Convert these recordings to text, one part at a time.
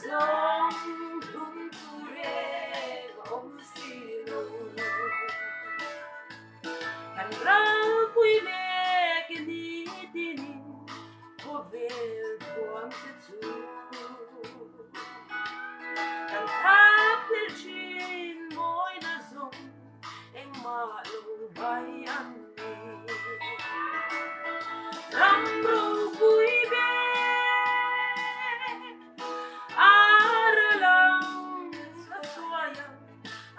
zong lung ture om silo kan rau pui me ke ni tinin ko vel kuam te chu kan thap pel chin moi na zong eng ma lo bai an ni ram ro pui be ar lang sa suayang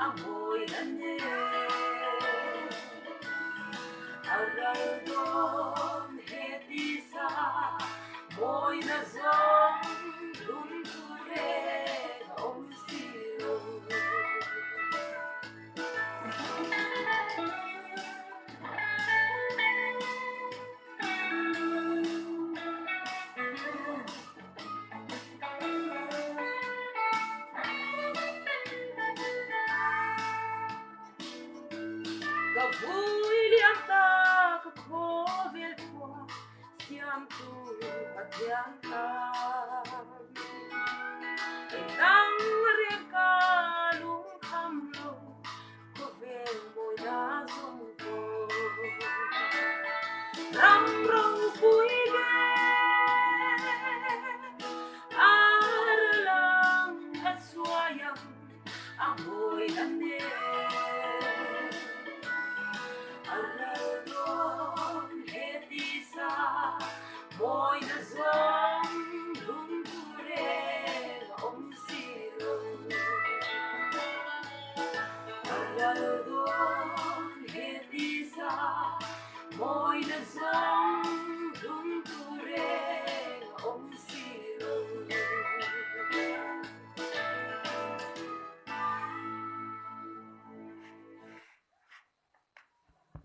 amoy na ne Araldon hetisa moy na zong lun ture om silo ka vui liam ta ka khovel kwa siam tu patyang ta Nang riêng ca lung kham lo ko vel moy na zong ko ram rong pui be ar lang at suayang amoy ane Araldon hetisa moy na zong lung ture om silo Araldon hetisa moy na zong